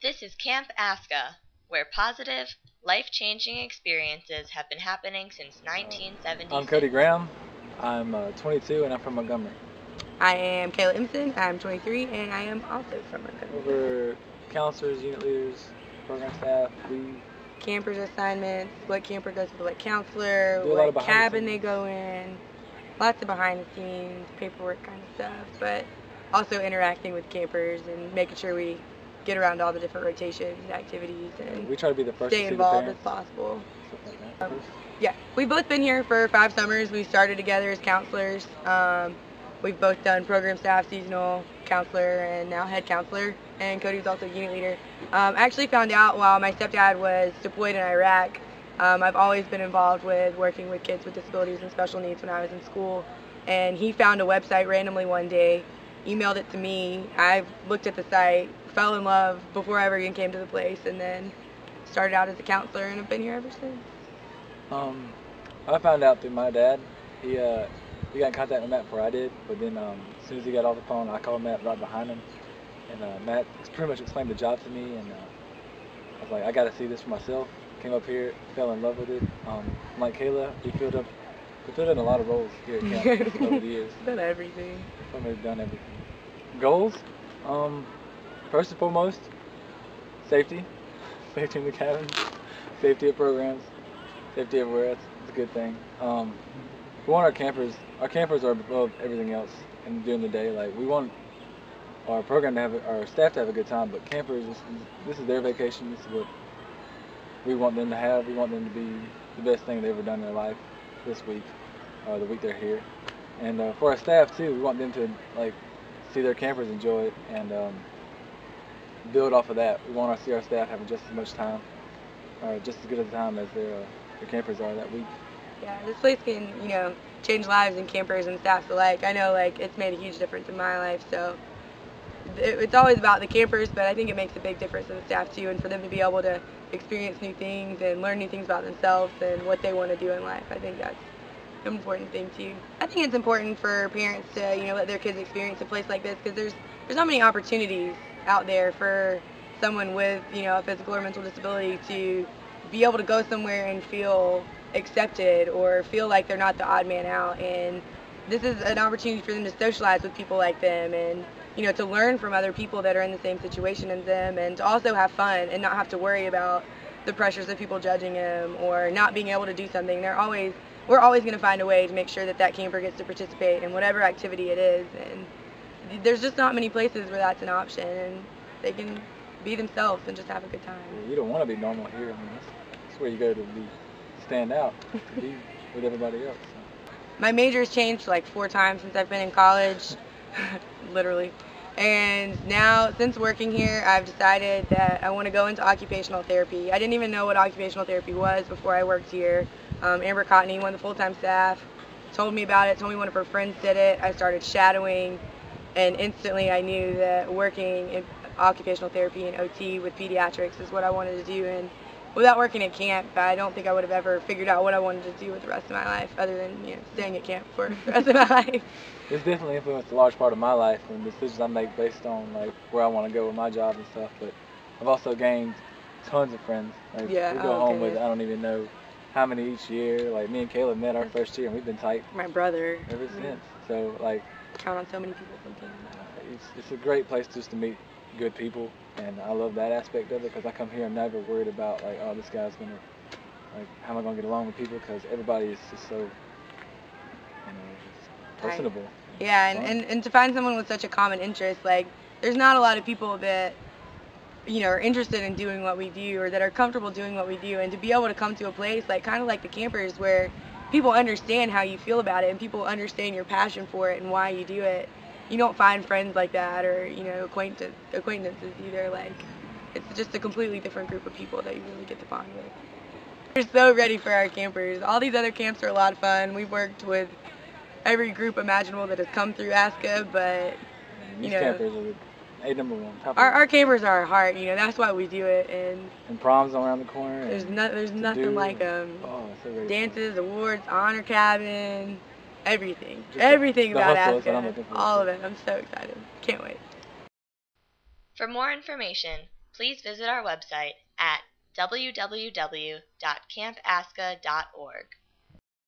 This is Camp Aska, where positive, life-changing experiences have been happening since 1976. I'm Cody Graham. I'm 22 and I'm from Montgomery. I am Kayla Empson. I'm 23 and I am also from Montgomery. We're counselors, unit leaders, program staff. We campers assignments, what camper goes with what counselor, do a lot of what behind the cabin they scenes. go in, lots of behind the scenes, paperwork kind of stuff, but also interacting with campers and making sure we get around all the different rotations and activities and we try to be the first stay to see involved the as parents. possible. Like that. Yeah, we've both been here for 5 summers. We started together as counselors. We've both done program staff, seasonal counselor, and now head counselor. And Cody's also unit leader. I actually found out while my stepdad was deployed in Iraq. I've always been involved with working with kids with disabilities and special needs when I was in school. And he found a website randomly one day, emailed it to me. I looked at the site, fell in love before I ever even came to the place, and then started out as a counselor and have been here ever since. I found out through my dad. He got in contact with Matt before I did, but then as soon as he got off the phone, I called Matt right behind him, and Matt pretty much explained the job to me, and I was like, I got to see this for myself. Came up here, fell in love with it. Like Kayla, we filled in a lot of roles here at camp over the years. Done everything. We've done everything. Goals, first and foremost, safety in the cabin, safety of programs, safety everywhere. That's a good thing. We want our campers are above everything else, and during the day, like we want our program to have, our staff to have a good time, but campers, this is their vacation. This is what we want them to have. We want them to be the best thing they've ever done in their life this week, the week they're here. And for our staff too, we want them to see their campers enjoy it and build off of that. We want to see our staff having just as much time, or just as good a time as their campers are that week. Yeah, this place can, change lives and campers and staffs alike. I know, it's made a huge difference in my life, so it's always about the campers, but I think it makes a big difference in the staff too, and for them to be able to experience new things and learn new things about themselves and what they want to do in life. I think that's an important thing too. I think it's important for parents to, let their kids experience a place like this, because there's so many opportunities out there for someone with, a physical or mental disability to be able to go somewhere and feel accepted or feel like they're not the odd man out, and this is an opportunity for them to socialize with people like them and to learn from other people that are in the same situation as them, and to also have fun and not have to worry about the pressures of people judging them or not being able to do something. We're always going to find a way to make sure that camper gets to participate in whatever activity it is, and there's just not many places where that's an option and they can be themselves and just have a good time. You don't want to be normal here. I mean, that's where you go to stand out, to be with everybody else. So. My major has changed 4 times since I've been in college, literally. And now, since working here, I've decided that I want to go into occupational therapy. I didn't even know what occupational therapy was before I worked here. Amber Cotney, one of the full-time staff, told me about it, told me one of her friends did it. I started shadowing, and instantly I knew that working in occupational therapy and OT with pediatrics is what I wanted to do. And without working at camp, I don't think I would have ever figured out what I wanted to do with the rest of my life, other than staying at camp for the rest of my life. It's definitely influenced a large part of my life and the decisions I make based on where I want to go with my job and stuff. But I've also gained tons of friends. We go home with I don't even know how many each year. Me and Kayla met our first year and we've been tight. My brother. Ever since. So count on so many people from camp. It's a great place just to meet good people, and I love that aspect of it because I come here and never worried about oh, this guy's gonna how am I gonna get along with people, because everybody is just so just personable. Yeah, and to find someone with such a common interest, there's not a lot of people that are interested in doing what we do or that are comfortable doing what we do, and to be able to come to a place kind of like the campers where people understand how you feel about it and people understand your passion for it and why you do it. You don't find friends like that, or acquaintances either. It's just a completely different group of people that you really get to bond with. We're so ready for our campers. All these other camps are a lot of fun. We've worked with every group imaginable that has come through ASCCA, but these campers are number one. Our campers are our heart. That's why we do it. And proms around the corner. There's nothing like them. Oh, so dances, awards, honor cabin. Everything about ASCCA, all of it. I'm so excited. Can't wait. For more information, please visit our website at www.campasca.org.